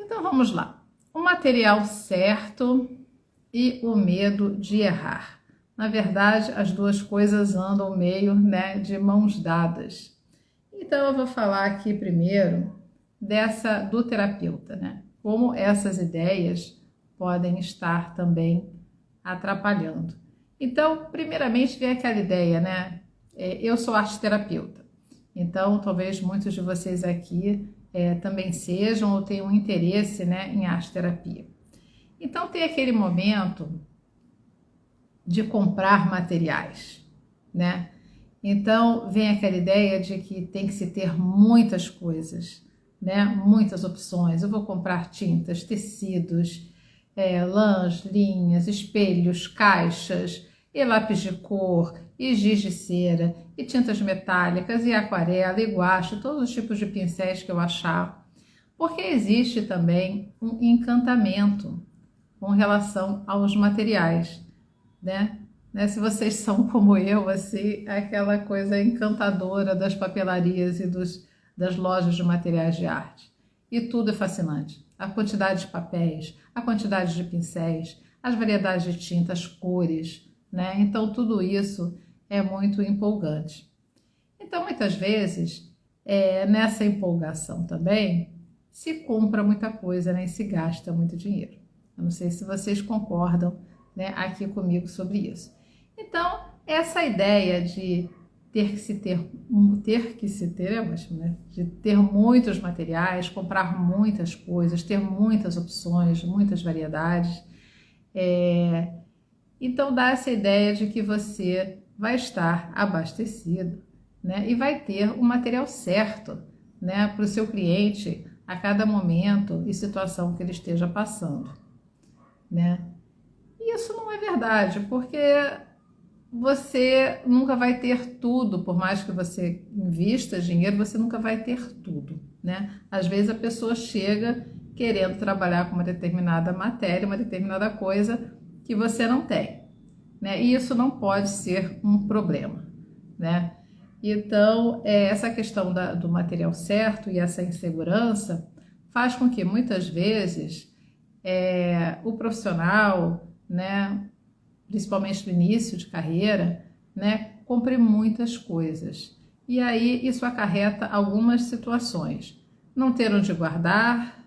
Então vamos lá. O material certo e o medo de errar. Na verdade, as duas coisas andam meio, de mãos dadas. Então eu vou falar aqui primeiro do terapeuta, como essas ideias podem estar também atrapalhando. Então, primeiramente, vem aquela ideia, eu sou arte-terapeuta. Então, talvez muitos de vocês aqui também sejam ou tenham interesse, em arte-terapia. Então, tem aquele momento de comprar materiais, Então, vem aquela ideia de que tem que se ter muitas coisas, muitas opções. Eu vou comprar tintas, tecidos, lãs, linhas, espelhos, caixas, e lápis de cor, e giz de cera, e tintas metálicas, e aquarela, e guache, todos os tipos de pincéis que eu achar. Porque existe também um encantamento com relação aos materiais, Se vocês são como eu, assim, aquela coisa encantadora das papelarias e das lojas de materiais de arte. E tudo é fascinante. A quantidade de papéis, a quantidade de pincéis, as variedades de tintas, cores, Então, tudo isso é muito empolgante. Então, muitas vezes, nessa empolgação também, se compra muita coisa, e se gasta muito dinheiro. Eu não sei se vocês concordam, aqui comigo sobre isso. Então, essa ideia de de ter muitos materiais, comprar muitas coisas, ter muitas opções, muitas variedades, então dá essa ideia de que você vai estar abastecido, e vai ter o material certo, para o seu cliente a cada momento e situação que ele esteja passando, E isso não é verdade, porque você nunca vai ter tudo, por mais que você invista dinheiro, você nunca vai ter tudo, Às vezes a pessoa chega querendo trabalhar com uma determinada matéria, uma determinada coisa que você não tem, E isso não pode ser um problema, Então, essa questão do material certo e essa insegurança faz com que muitas vezes o profissional, principalmente no início de carreira, compre muitas coisas. E aí isso acarreta algumas situações. Não ter onde guardar,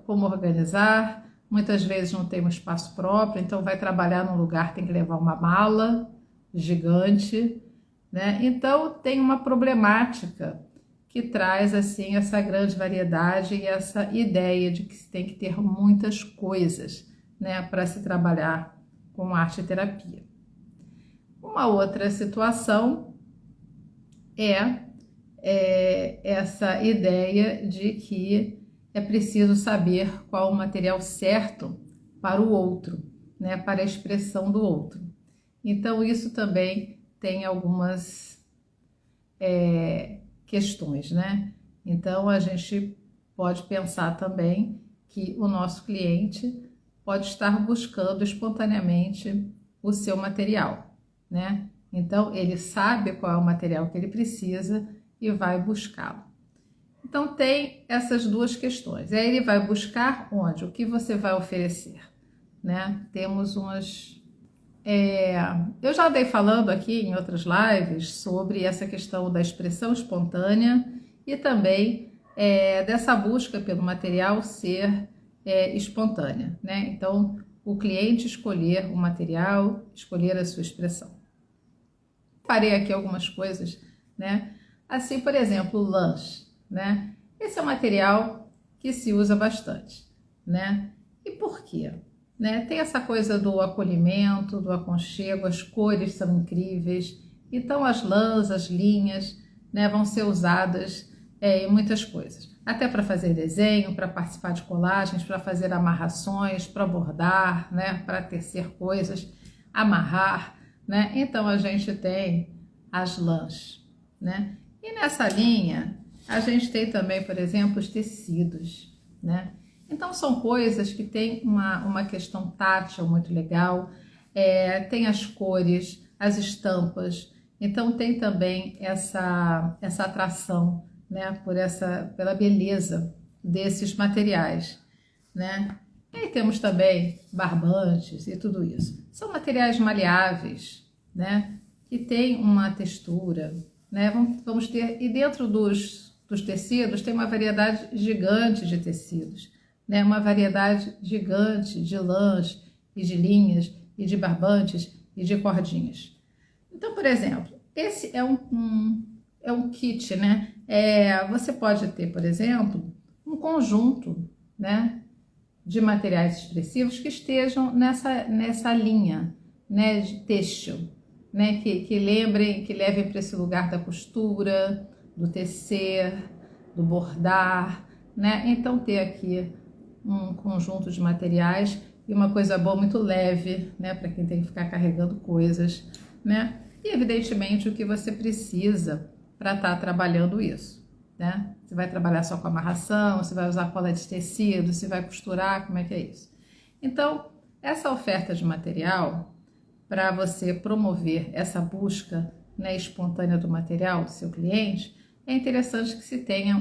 como organizar, muitas vezes não tem um espaço próprio, então vai trabalhar num lugar, tem que levar uma mala gigante, Então tem uma problemática que traz assim essa grande variedade e essa ideia de que se tem que ter muitas coisas, para se trabalhar com arte e terapia. Uma outra situação é essa ideia de que é preciso saber qual o material certo para o outro, para a expressão do outro. Então, isso também tem algumas questões, Então, a gente pode pensar também que o nosso cliente pode estar buscando espontaneamente o seu material, Então, ele sabe qual é o material que ele precisa e vai buscá-lo. Então, tem essas duas questões. Aí ele vai buscar onde? O que você vai oferecer, Temos umas... eu já andei falando aqui em outras lives sobre essa questão da expressão espontânea e também dessa busca pelo material ser espontânea, Então, o cliente escolher o material, escolher a sua expressão. Parei aqui algumas coisas, Assim, por exemplo, o lãs, Esse é um material que se usa bastante, E por quê? Tem essa coisa do acolhimento, do aconchego, as cores são incríveis, então as lãs, as linhas, vão ser usadas em muitas coisas, até para fazer desenho, para participar de colagens, para fazer amarrações, para bordar, para tecer coisas, amarrar, Então a gente tem as lãs, E nessa linha a gente tem também, por exemplo, os tecidos, Então são coisas que têm uma questão tátil muito legal, tem as cores, as estampas, então tem também essa atração, pela beleza desses materiais, né? E aí temos também barbantes e tudo isso. São materiais maleáveis, né? Que tem uma textura, né? Vamos ter, e dentro dos tecidos tem uma variedade gigante de tecidos, né? Uma variedade gigante de lãs e de linhas e de barbantes e de cordinhas. Então, por exemplo, esse é um kit, né? Você pode ter, por exemplo, um conjunto, né, de materiais expressivos que estejam nessa linha, né, de têxtil, né, que levem para esse lugar da costura, do tecer, do bordar, né? Então ter aqui um conjunto de materiais e uma coisa boa, muito leve, né, para quem tem que ficar carregando coisas, né? E evidentemente o que você precisa para estar trabalhando isso, né? Você vai trabalhar só com amarração, você vai usar cola de tecido, você vai costurar, como é que é isso? Então, essa oferta de material, para você promover essa busca, né, espontânea do material do seu cliente, é interessante que se tenha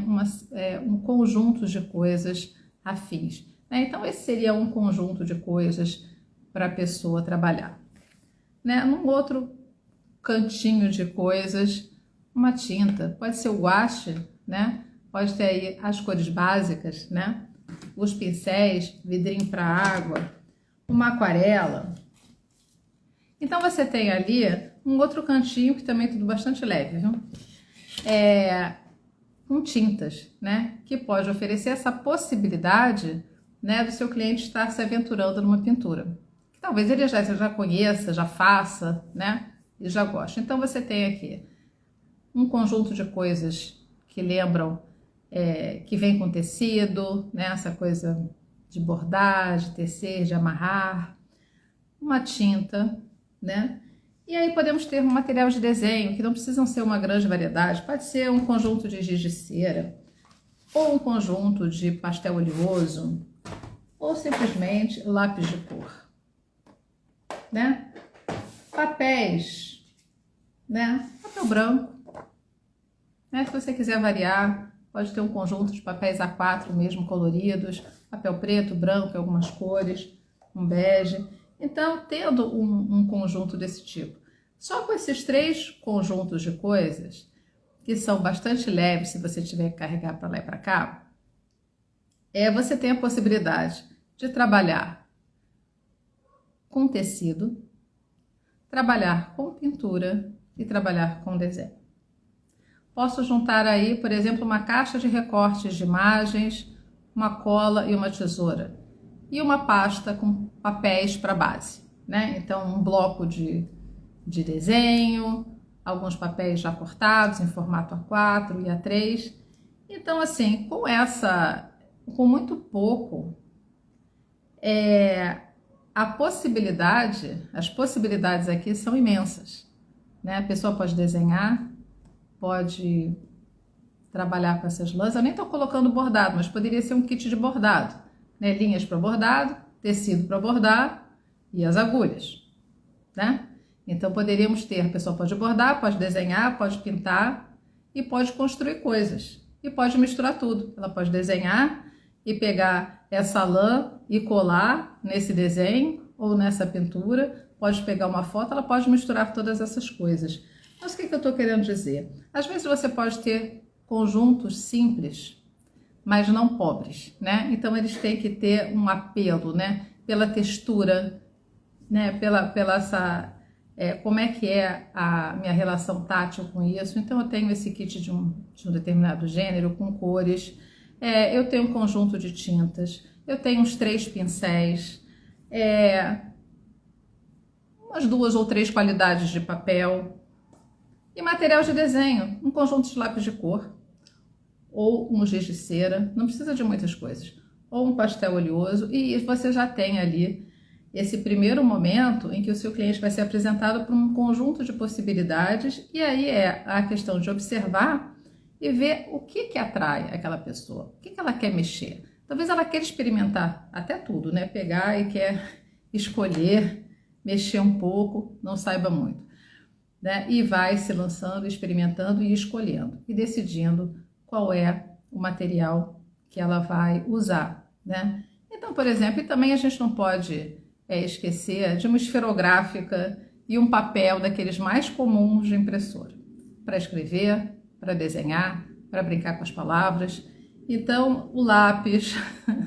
um conjunto de coisas afins, né? Então, esse seria um conjunto de coisas para a pessoa trabalhar, né? Num outro cantinho de coisas, uma tinta, pode ser o guache, né? Pode ter aí as cores básicas, né? Os pincéis, vidrinho para água, uma aquarela. Então você tem ali um outro cantinho que também é tudo bastante leve, viu? Com tintas, né? Que pode oferecer essa possibilidade, né, do seu cliente estar se aventurando numa pintura. Que talvez ele já conheça, já faça, né? E já goste. Então você tem aqui um conjunto de coisas que lembram, que vem com tecido, né? Essa coisa de bordar, de tecer, de amarrar, uma tinta, né? E aí podemos ter um material de desenho, que não precisam ser uma grande variedade, pode ser um conjunto de giz de cera, ou um conjunto de pastel oleoso, ou simplesmente lápis de cor, né? Papéis, né? Papel branco, né? Se você quiser variar, pode ter um conjunto de papéis A4 mesmo coloridos, papel preto, branco, algumas cores, um bege. Então, tendo um conjunto desse tipo, só com esses 3 conjuntos de coisas, que são bastante leves se você tiver que carregar para lá e para cá, você tem a possibilidade de trabalhar com tecido, trabalhar com pintura e trabalhar com desenho. Posso juntar aí, por exemplo, uma caixa de recortes de imagens, uma cola e uma tesoura. E uma pasta com papéis para base, né? Então, um bloco de desenho, alguns papéis já cortados em formato A4 e A3. Então, assim, com muito pouco, as possibilidades aqui são imensas, né? A pessoa pode desenhar, pode trabalhar com essas lãs. Eu nem estou colocando bordado, mas poderia ser um kit de bordado, né? Linhas para bordado, tecido para bordar e as agulhas, né? Então poderíamos ter, a pessoa pode bordar, pode desenhar, pode pintar e pode construir coisas. E pode misturar tudo. Ela pode desenhar e pegar essa lã e colar nesse desenho ou nessa pintura. Pode pegar uma foto, ela pode misturar todas essas coisas. Mas o que eu estou querendo dizer? Às vezes você pode ter conjuntos simples, mas não pobres, né? Então eles têm que ter um apelo, né? Pela textura, né? Pela essa, como é que é a minha relação tátil com isso. Então eu tenho esse kit de um determinado gênero com cores, eu tenho um conjunto de tintas, eu tenho uns 3 pincéis, umas 2 ou 3 qualidades de papel e material de desenho, um conjunto de lápis de cor ou um giz de cera, não precisa de muitas coisas, ou um pastel oleoso, e você já tem ali esse primeiro momento em que o seu cliente vai ser apresentado por um conjunto de possibilidades, e aí é a questão de observar e ver o que atrai aquela pessoa, o que ela quer mexer. Talvez ela queira experimentar até tudo, né? Pegar e quer escolher, mexer um pouco, não saiba muito, né? E vai se lançando, experimentando e escolhendo, e decidindo qual é o material que ela vai usar, né? Então, por exemplo, e também a gente não pode esquecer de uma esferográfica e um papel daqueles mais comuns de impressora, para escrever, para desenhar, para brincar com as palavras. Então, o lápis,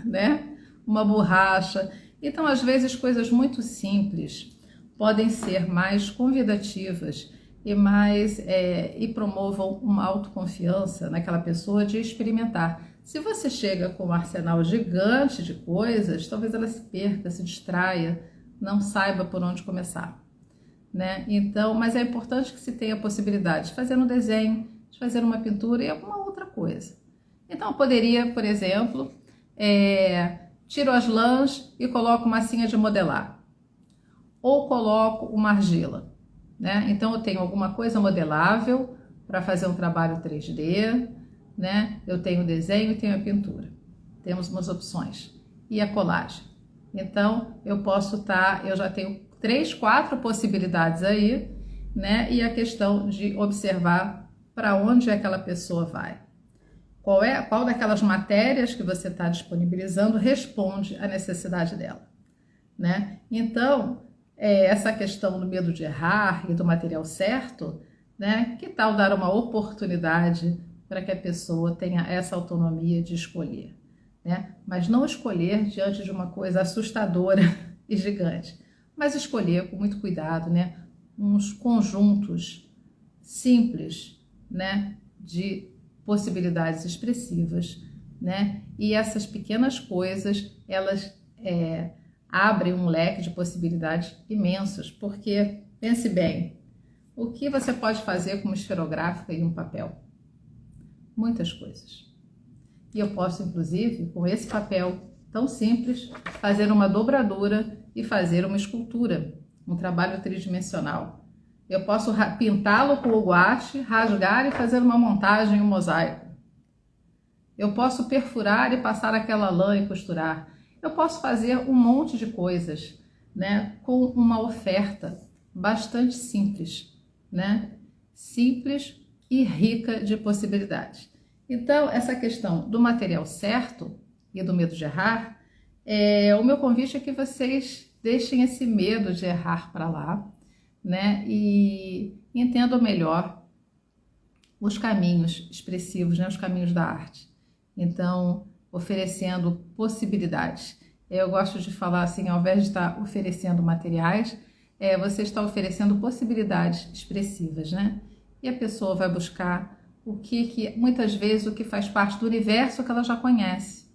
né? Uma borracha. Então, às vezes, coisas muito simples podem ser mais convidativas e promovam uma autoconfiança naquela pessoa de experimentar. Se você chega com um arsenal gigante de coisas, talvez ela se perca, se distraia, não saiba por onde começar, né? Então, mas é importante que se tenha a possibilidade de fazer um desenho, de fazer uma pintura e alguma outra coisa. Então, eu poderia, por exemplo, tiro as lãs e coloco massinha de modelar, ou coloco uma argila, né? Então, eu tenho alguma coisa modelável para fazer um trabalho 3D, né? Eu tenho o desenho e tenho a pintura. Temos umas opções. E a colagem. Então, eu já tenho 3, 4 possibilidades aí, né? E a questão de observar para onde aquela pessoa vai. Qual daquelas matérias que você está disponibilizando responde à necessidade dela, né? Então, essa questão do medo de errar e do material certo, né? Que tal dar uma oportunidade para que a pessoa tenha essa autonomia de escolher, né? Mas não escolher diante de uma coisa assustadora e gigante, mas escolher com muito cuidado, né? Uns conjuntos simples, né? De possibilidades expressivas, né? E essas pequenas coisas, elas abrem um leque de possibilidades imensos, porque, pense bem, o que você pode fazer com uma esferográfica e um papel? Muitas coisas. E eu posso, inclusive, com esse papel tão simples, fazer uma dobradura e fazer uma escultura, um trabalho tridimensional. Eu posso pintá-lo com o guache, rasgar e fazer uma montagem, um mosaico. Eu posso perfurar e passar aquela lã e costurar. Eu posso fazer um monte de coisas, né, com uma oferta bastante simples, né? Simples e rica de possibilidades. Então, essa questão do material certo e do medo de errar, o meu convite é que vocês deixem esse medo de errar para lá, né? E entendam melhor os caminhos expressivos, né? Os caminhos da arte. Então, oferecendo possibilidades. Eu gosto de falar assim, ao invés de estar oferecendo materiais, você está oferecendo possibilidades expressivas, né? E a pessoa vai buscar muitas vezes, o que faz parte do universo que ela já conhece,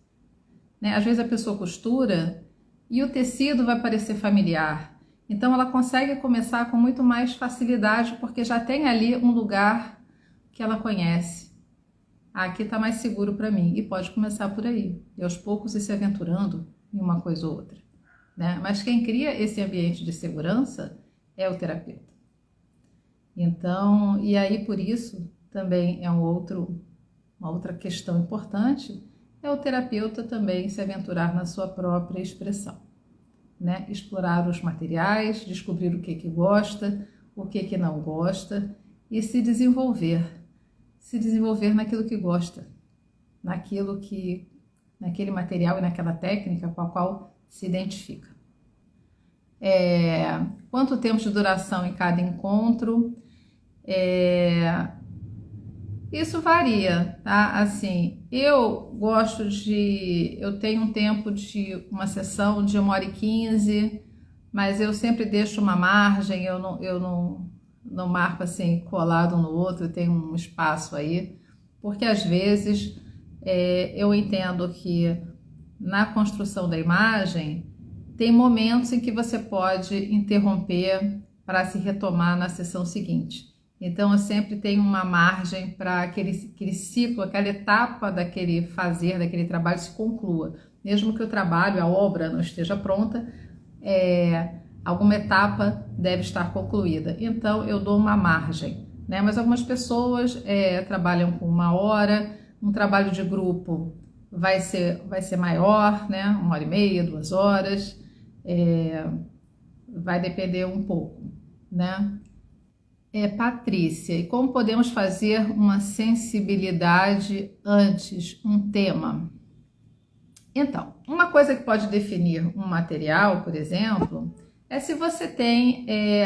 né? Às vezes a pessoa costura e o tecido vai parecer familiar. Então ela consegue começar com muito mais facilidade, porque já tem ali um lugar que ela conhece. Aqui está mais seguro para mim, e pode começar por aí, e aos poucos ir se aventurando em uma coisa ou outra, né? Mas quem cria esse ambiente de segurança é o terapeuta. Então, e aí por isso também uma outra questão importante, é o terapeuta também se aventurar na sua própria expressão, né? Explorar os materiais, descobrir o que gosta, o que não gosta, e se desenvolver naquilo que gosta, naquele material e naquela técnica com a qual se identifica. Quanto tempo de duração em cada encontro? Isso varia, tá? Assim, eu tenho um tempo de uma sessão de 1h15, mas eu sempre deixo uma margem, eu não marco assim colado um no outro, eu tenho um espaço aí, porque às vezes eu entendo que na construção da imagem tem momentos em que você pode interromper para se retomar na sessão seguinte. Então eu sempre tenho uma margem para aquele ciclo, aquela etapa daquele trabalho se conclua. Mesmo que o trabalho, a obra não esteja pronta, alguma etapa deve estar concluída. Então eu dou uma margem, né? Mas algumas pessoas trabalham com 1 hora, um trabalho de grupo vai ser maior, né? 1h30, 2 horas, vai depender um pouco, né? Patrícia, e como podemos fazer uma sensibilidade antes, um tema? Então, uma coisa que pode definir um material, por exemplo, é se você tem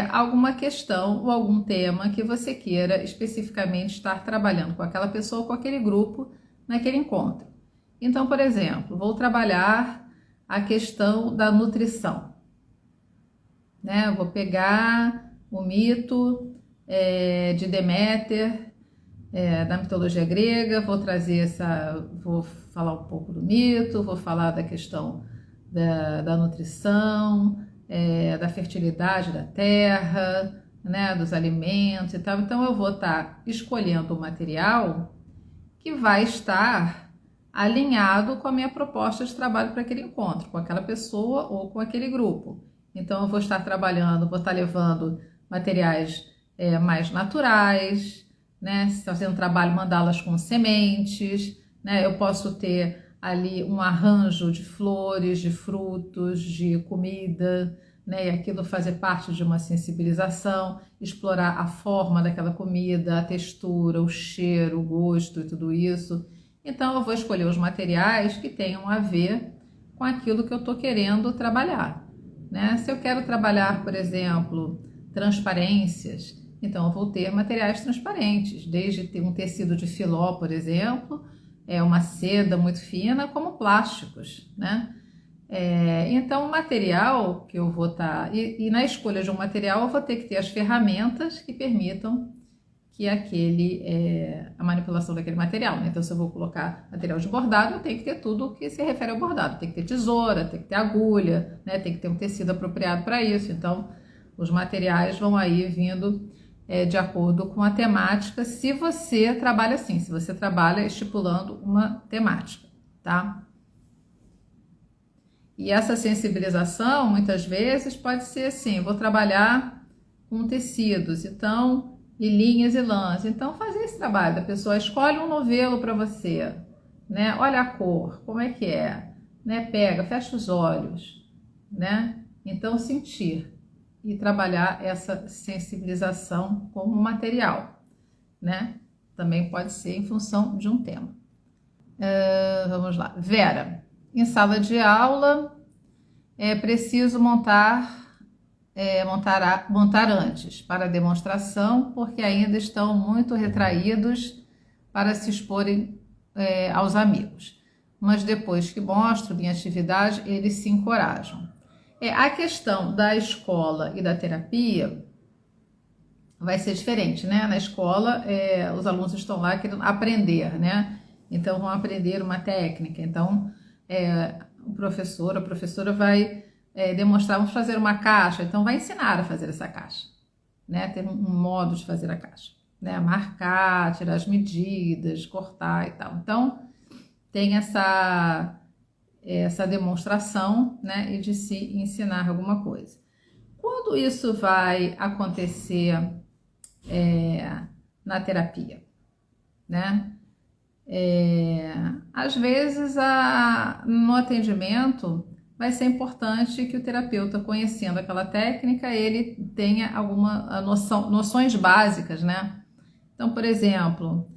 alguma questão ou algum tema que você queira especificamente estar trabalhando com aquela pessoa ou com aquele grupo naquele encontro. Então, por exemplo, vou trabalhar a questão da nutrição, né? Vou pegar o mito de Deméter, da mitologia grega, vou falar um pouco do mito, vou falar da questão da nutrição, da fertilidade da terra, né, dos alimentos e tal. Então eu vou estar escolhendo o material que vai estar alinhado com a minha proposta de trabalho para aquele encontro, com aquela pessoa ou com aquele grupo. Então eu vou estar trabalhando, vou estar levando materiais mais naturais, né? Se está fazendo trabalho, mandá-las com sementes, né? Eu posso ter ali um arranjo de flores, de frutos, de comida, né? E aquilo fazer parte de uma sensibilização, explorar a forma daquela comida, a textura, o cheiro, o gosto e tudo isso. Então eu vou escolher os materiais que tenham a ver com aquilo que eu estou querendo trabalhar, né? Se eu quero trabalhar, por exemplo, transparências, então eu vou ter materiais transparentes, desde ter um tecido de filó, por exemplo, uma seda muito fina, como plásticos, né? Então o material que eu vou estar... E na escolha de um material eu vou ter que ter as ferramentas que permitam que a manipulação daquele material, né? Então se eu vou colocar material de bordado, eu tenho que ter tudo que se refere ao bordado. Tem que ter tesoura, tem que ter agulha, né? Tem que ter um tecido apropriado para isso. Então os materiais vão aí vindo de acordo com a temática, se você trabalha assim, se você trabalha estipulando uma temática, tá? E essa sensibilização, muitas vezes, pode ser assim, vou trabalhar com tecidos, então, e linhas e lãs. Então, fazer esse trabalho da pessoa, escolhe um novelo para você, né? Olha a cor, como é que é, né? Pega, fecha os olhos, né? Então, sentir e trabalhar essa sensibilização com o material, né? Também pode ser em função de um tema. Vamos lá. Vera, em sala de aula é preciso montar antes para a demonstração, porque ainda estão muito retraídos para se exporem aos amigos. Mas depois que mostro minha atividade, eles se encorajam. A questão da escola e da terapia vai ser diferente, né? Na escola, os alunos estão lá querendo aprender, né? Então, vão aprender uma técnica. Então, o professor, a professora vai demonstrar, vamos fazer uma caixa. Então, vai ensinar a fazer essa caixa, né? Ter um modo de fazer a caixa, né? Marcar, tirar as medidas, cortar e tal. Então, tem essa demonstração, né, e de se ensinar alguma coisa. Quando isso vai acontecer na terapia, né? Às vezes no atendimento vai ser importante que o terapeuta, conhecendo aquela técnica, ele tenha alguma noções básicas, né? Então, por exemplo,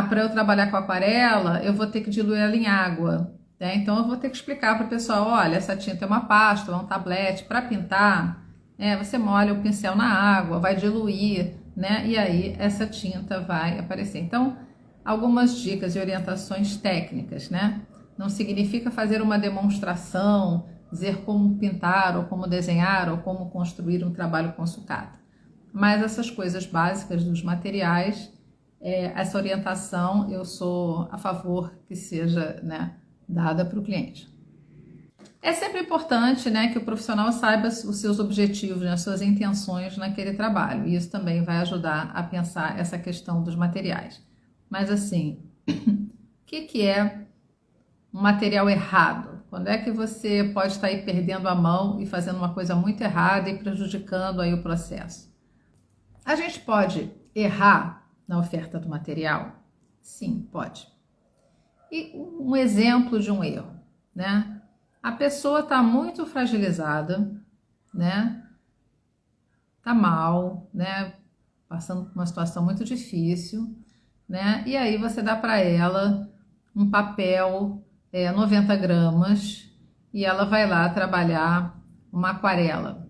para eu trabalhar com aquarela, eu vou ter que diluir ela em água, né? Então eu vou ter que explicar para o pessoal, olha, essa tinta é uma pasta, é um tablete, para pintar, você molha o pincel na água, vai diluir, né? E aí essa tinta vai aparecer. Então, algumas dicas e orientações técnicas, né? Não significa fazer uma demonstração, dizer como pintar, ou como desenhar, ou como construir um trabalho com sucata. Mas essas coisas básicas dos materiais, essa orientação eu sou a favor que seja, né, dada para o cliente. É sempre importante, né, que o profissional saiba os seus objetivos, né, as suas intenções naquele trabalho. E isso também vai ajudar a pensar essa questão dos materiais. Mas assim, o que é um material errado? Quando é que você pode estar aí perdendo a mão e fazendo uma coisa muito errada e prejudicando aí o processo? A gente pode errar na oferta do material? Sim, pode. E um exemplo de um erro, né? A pessoa está muito fragilizada, né? Tá mal, né? Passando por uma situação muito difícil, né? E aí você dá para ela um papel 90 gramas e ela vai lá trabalhar uma aquarela,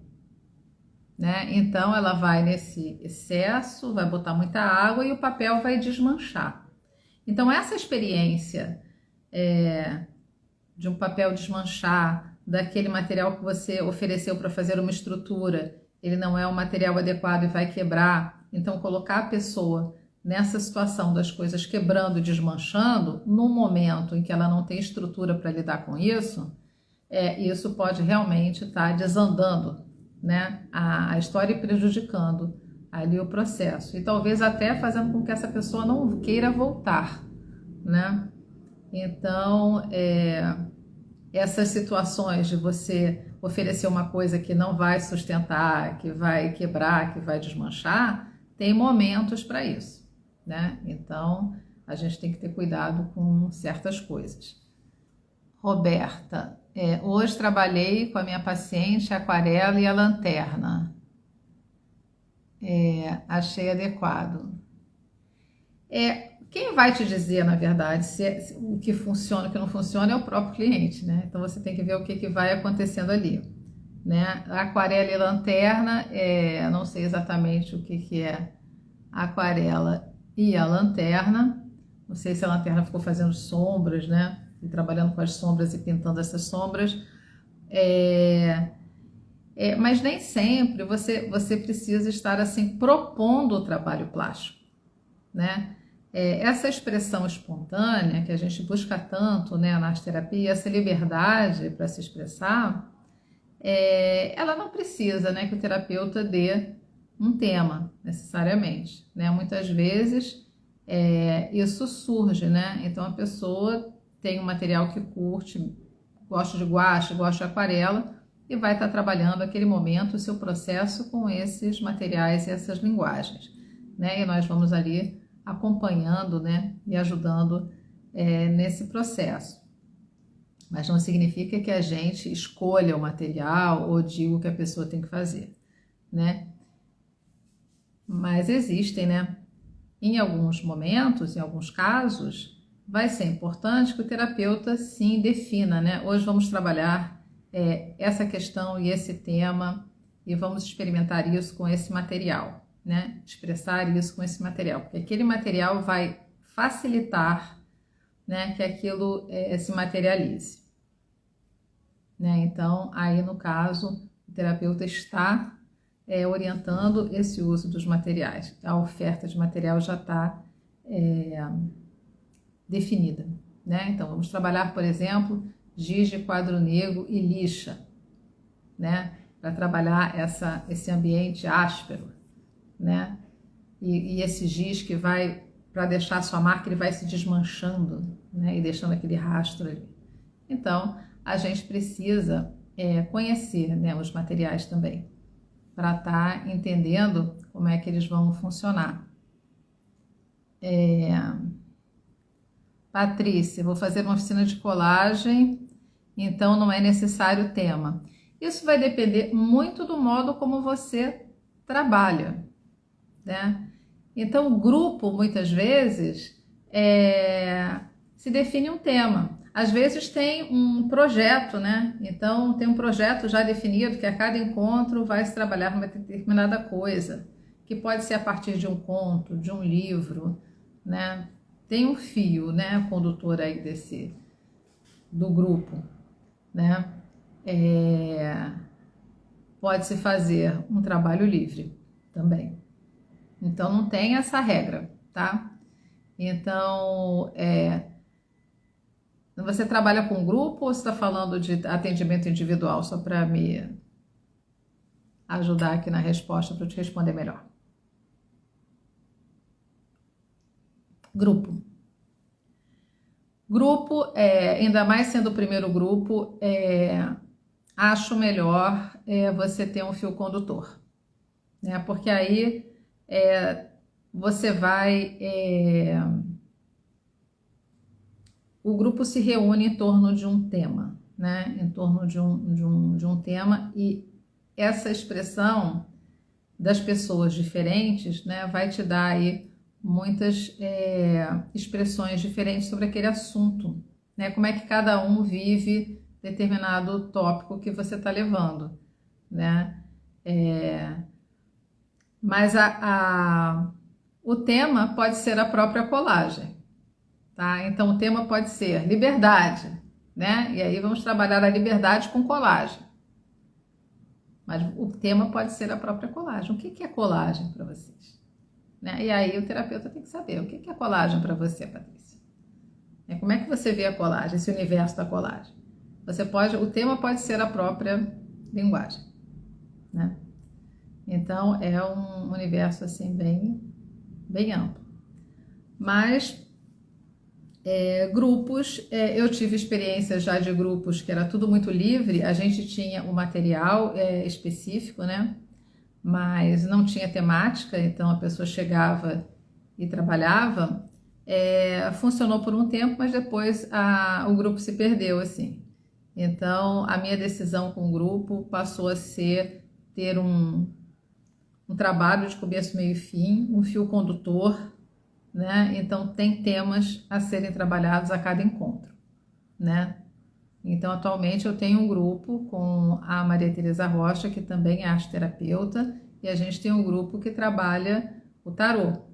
né? Então ela vai nesse excesso, vai botar muita água e o papel vai desmanchar. Então essa experiência de um papel desmanchar, daquele material que você ofereceu para fazer uma estrutura, ele não é o material adequado e vai quebrar. Então colocar a pessoa nessa situação das coisas quebrando e desmanchando, no momento em que ela não tem estrutura para lidar com isso, isso pode realmente estar desandando, né, a história e prejudicando ali o processo. E talvez até fazendo com que essa pessoa não queira voltar, né? Então, essas situações de você oferecer uma coisa que não vai sustentar, que vai quebrar, que vai desmanchar, tem momentos para isso, né? Então, a gente tem que ter cuidado com certas coisas. Roberta, hoje trabalhei com a minha paciente a aquarela e a lanterna. Achei adequado. Quem vai te dizer, na verdade, se o que funciona e o que não funciona é o próprio cliente, né? Então você tem que ver o que vai acontecendo ali, né? A aquarela e lanterna, não sei exatamente o que é a aquarela e a lanterna. Não sei se a lanterna ficou fazendo sombras, né? E trabalhando com as sombras e pintando essas sombras. Mas nem sempre você precisa estar assim propondo o trabalho plástico, né? Essa expressão espontânea que a gente busca tanto, né, na arte terapia, essa liberdade para se expressar, ela não precisa, né, que o terapeuta dê um tema necessariamente, né? Muitas vezes isso surge, né? Então a pessoa tem um material que curte, gosta de guache, gosta de aquarela e vai estar trabalhando aquele momento, o seu processo com esses materiais e essas linguagens, né? E nós vamos ali acompanhando, né, e ajudando nesse processo. Mas não significa que a gente escolha o material ou diga o que a pessoa tem que fazer, né? Mas existem, né? Em alguns momentos, em alguns casos, vai ser importante que o terapeuta sim defina, né? Hoje vamos trabalhar essa questão e esse tema e vamos experimentar isso com esse material, né? Expressar isso com esse material, porque aquele material vai facilitar, né, que aquilo se materialize, né? Então, aí no caso, o terapeuta está orientando esse uso dos materiais. A oferta de material já está definida, né? Então, vamos trabalhar, por exemplo, giz de quadro negro e lixa, né? Para trabalhar esse ambiente áspero, né? E esse giz que vai, para deixar a sua marca, ele vai se desmanchando, né? E deixando aquele rastro ali. Então, a gente precisa conhecer, né, os materiais também, para estar entendendo como é que eles vão funcionar. Patrícia, vou fazer uma oficina de colagem, então não é necessário tema. Isso vai depender muito do modo como você trabalha, né? Então, o grupo, muitas vezes, se define um tema. Às vezes tem um projeto, né? Então, tem um projeto já definido que a cada encontro vai se trabalhar uma determinada coisa, que pode ser a partir de um conto, de um livro, né? Tem um fio, né, condutor aí do grupo, né? Pode-se fazer um trabalho livre também. Então, não tem essa regra, tá? Então, você trabalha com grupo ou você está falando de atendimento individual? Só para me ajudar aqui na resposta, para eu te responder melhor. Grupo. Grupo, ainda mais sendo o primeiro grupo, acho melhor você ter um fio condutor, né? Porque aí você vai... o grupo se reúne em torno de um tema, né? Em torno de um tema, e essa expressão das pessoas diferentes, né, vai te dar aí muitas expressões diferentes sobre aquele assunto, né? Como é que cada um vive determinado tópico que você está levando, né? Mas o tema pode ser a própria colagem, tá? Então o tema pode ser liberdade, né? E aí vamos trabalhar a liberdade com colagem. Mas o tema pode ser a própria colagem. O que é colagem para vocês? Né? E aí o terapeuta tem que saber o que é colagem para você, Patrícia. Como é que você vê a colagem, esse universo da colagem? O tema pode ser a própria linguagem, né? Então é um universo assim bem amplo. Mas grupos, eu tive experiência já de grupos que era tudo muito livre, a gente tinha um material específico, né? Mas não tinha temática, então a pessoa chegava e trabalhava. Funcionou por um tempo, mas depois o grupo se perdeu, assim. Então a minha decisão com o grupo passou a ter um trabalho de começo, meio e fim, um fio condutor, né? Então tem temas a serem trabalhados a cada encontro, né? Então atualmente eu tenho um grupo com a Maria Tereza Rocha, que também é arteterapeuta, e a gente tem um grupo que trabalha o tarô.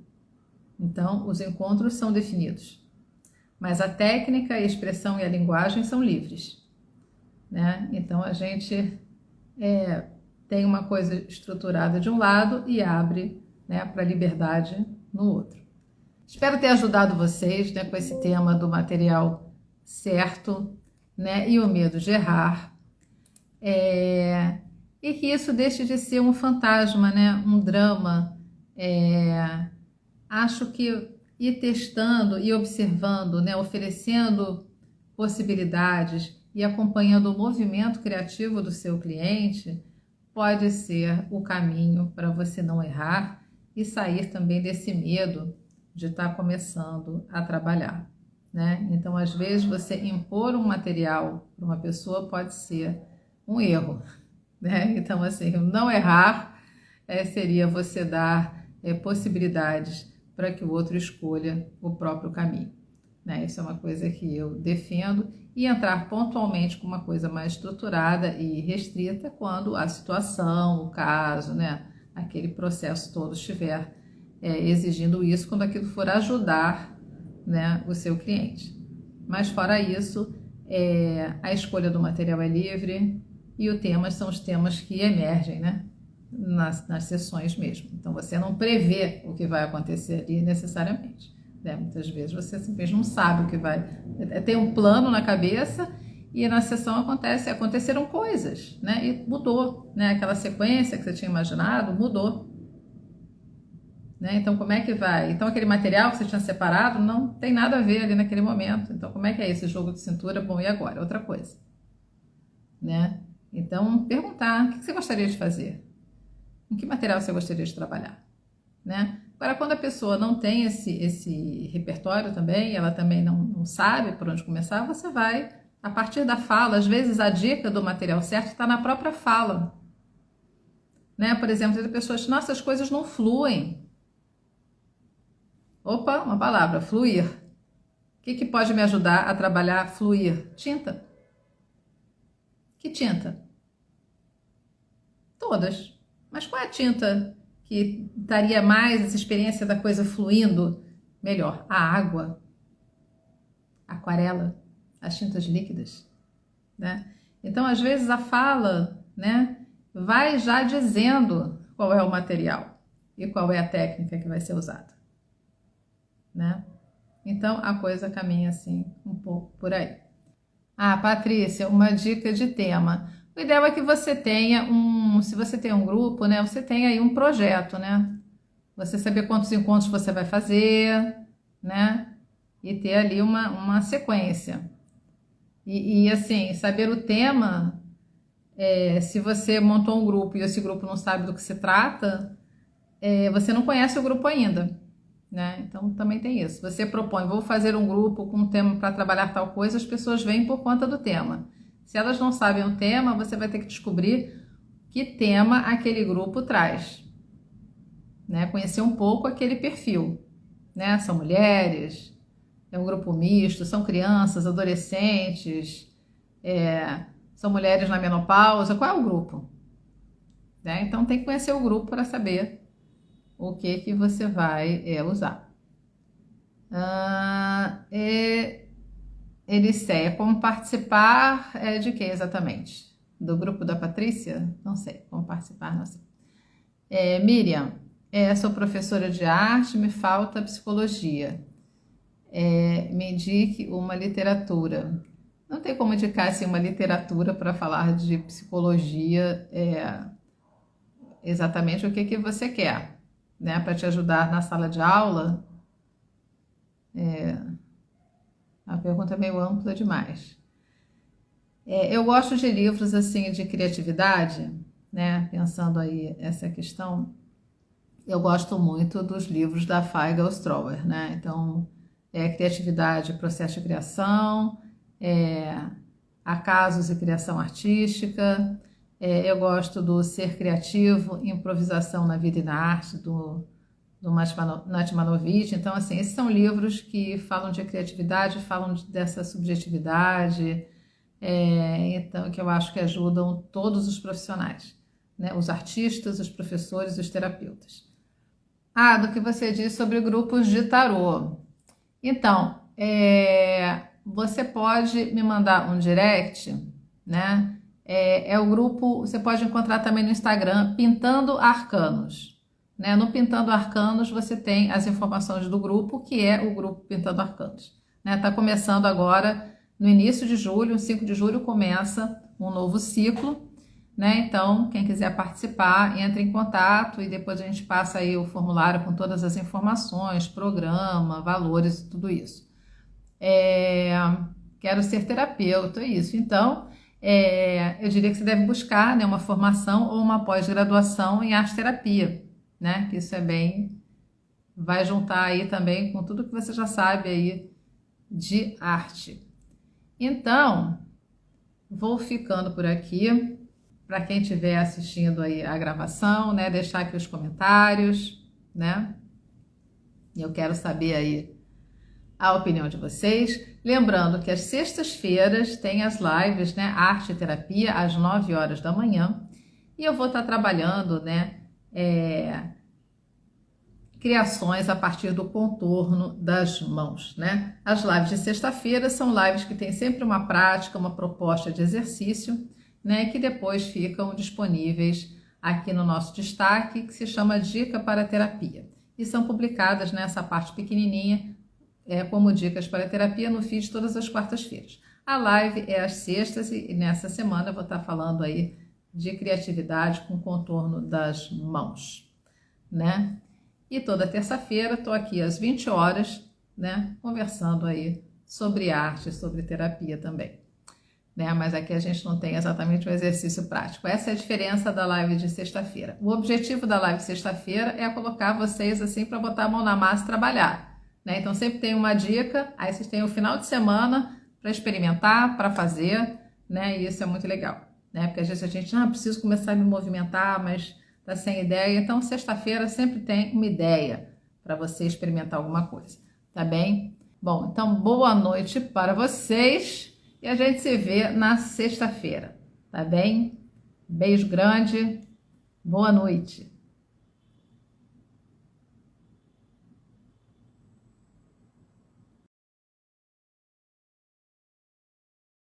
Então os encontros são definidos, mas a técnica, a expressão e a linguagem são livres, né? Então a gente tem uma coisa estruturada de um lado e abre, né, para a liberdade no outro. Espero ter ajudado vocês, né, com esse tema do material certo, né, e o medo de errar. E que isso deixe de ser um fantasma, né, um drama. Acho que ir testando e observando, né, oferecendo possibilidades e acompanhando o movimento criativo do seu cliente pode ser o caminho para você não errar e sair também desse medo de estar começando a trabalhar, né? Então, às vezes, você impor um material para uma pessoa pode ser um erro, né? Então, assim, não errar seria você dar possibilidades para que o outro escolha o próprio caminho, né? Isso é uma coisa que eu defendo, e entrar pontualmente com uma coisa mais estruturada e restrita quando a situação, o caso, né, aquele processo todo estiver exigindo isso, quando aquilo for ajudar, né, o seu cliente. Mas fora isso, a escolha do material é livre e os temas são os temas que emergem, né, nas sessões mesmo. Então você não prevê o que vai acontecer ali necessariamente. Muitas vezes você simplesmente não sabe o que vai... Tem um plano na cabeça e na sessão aconteceram coisas, né? E mudou, né? Aquela sequência que você tinha imaginado mudou, né? Então como é que vai? Então aquele material que você tinha separado não tem nada a ver ali naquele momento. Então como é que é esse jogo de cintura? Bom, e agora? Outra coisa, né? Então perguntar, o que você gostaria de fazer? Em que material você gostaria de trabalhar, né? Agora, quando a pessoa não tem esse repertório também, ela também não sabe por onde começar, você vai, a partir da fala, às vezes a dica do material certo está na própria fala, né? Por exemplo, as pessoas, nossa, as coisas não fluem. Opa, uma palavra, fluir. O que pode me ajudar a trabalhar fluir? Tinta. Que tinta? Todas. Mas qual é a tinta que daria mais essa experiência da coisa fluindo melhor? A água, a aquarela, as tintas líquidas, né? Então, às vezes, a fala, né, vai já dizendo qual é o material e qual é a técnica que vai ser usada, né? Então, a coisa caminha assim um pouco por aí. Patrícia, uma dica de tema. O ideal é que você tenha se você tem um grupo, né, você tem aí um projeto, né? Você saber quantos encontros você vai fazer, né? E ter ali uma sequência. E assim, saber o tema, se você montou um grupo e esse grupo não sabe do que se trata, você não conhece o grupo ainda, né? Então também tem isso. Você propõe, vou fazer um grupo com um tema para trabalhar tal coisa, as pessoas vêm por conta do tema. Se elas não sabem o tema, você vai ter que descobrir que tema aquele grupo traz, né? Conhecer um pouco aquele perfil, né? São mulheres, é um grupo misto, são crianças, adolescentes, são mulheres na menopausa. Qual é o grupo? Né? Então tem que conhecer o grupo para saber o que você vai usar. Eliceia, como participar de quem exatamente? Do grupo da Patrícia? Não sei, como participar, não sei. Miriam, sou professora de arte, me falta psicologia. Me indique uma literatura. Não tem como indicar assim, uma literatura para falar de psicologia, exatamente o que você quer, né? Para te ajudar na sala de aula. A pergunta é meio ampla demais. Eu gosto de livros assim de criatividade, né? Pensando aí essa questão, eu gosto muito dos livros da Feigal Strower, né? Então, criatividade, processo de criação, acasos e criação artística. Eu gosto do Ser Criativo, improvisação na vida e na arte, do Natmanovich. Então, assim, esses são livros que falam de criatividade, falam dessa subjetividade, então, que eu acho que ajudam todos os profissionais, né? Os artistas, os professores, os terapeutas. Do que você disse sobre grupos de tarô. Então, você pode me mandar um direct, né? O grupo, você pode encontrar também no Instagram, Pintando Arcanos. Né? No Pintando Arcanos você tem as informações do grupo, que é o grupo Pintando Arcanos. Tá começando agora, no início de julho, 5 de julho, começa um novo ciclo, né? Então, quem quiser participar, entre em contato e depois a gente passa aí o formulário com todas as informações, programa, valores e tudo isso. Quero ser terapeuta, é isso. Então, eu diria que você deve buscar, né, uma formação ou uma pós-graduação em arte-terapia, né? Que isso vai juntar aí também com tudo que você já sabe aí de arte. Então, vou ficando por aqui. Para quem estiver assistindo aí a gravação, né, deixar aqui os comentários, né? Eu quero saber aí a opinião de vocês. Lembrando que às sextas-feiras tem as lives, né, Arte e Terapia, às 9 horas da manhã. E eu vou estar trabalhando, né, criações a partir do contorno das mãos, né? As lives de sexta-feira são lives que tem sempre uma prática, uma proposta de exercício, né? Que depois ficam disponíveis aqui no nosso destaque, que se chama Dica para Terapia. E são publicadas nessa parte pequenininha, como dicas para terapia no feed todas as quartas-feiras. A live é às sextas e nessa semana eu vou estar falando aí de criatividade com contorno das mãos, né? E toda terça-feira estou aqui às 20 horas, né, conversando aí sobre arte, sobre terapia também, né? Mas aqui a gente não tem exatamente um exercício prático. Essa é a diferença da live de sexta-feira. O objetivo da live de sexta-feira é colocar vocês assim para botar a mão na massa e trabalhar, né? Então sempre tem uma dica, aí vocês têm o final de semana para experimentar, para fazer, né? E isso é muito legal, né? Porque às vezes a gente, preciso começar a me movimentar, mas tá sem ideia. Então, sexta-feira sempre tem uma ideia para você experimentar alguma coisa, tá bem? Bom, então boa noite para vocês e a gente se vê na sexta-feira, tá bem? Beijo grande, boa noite.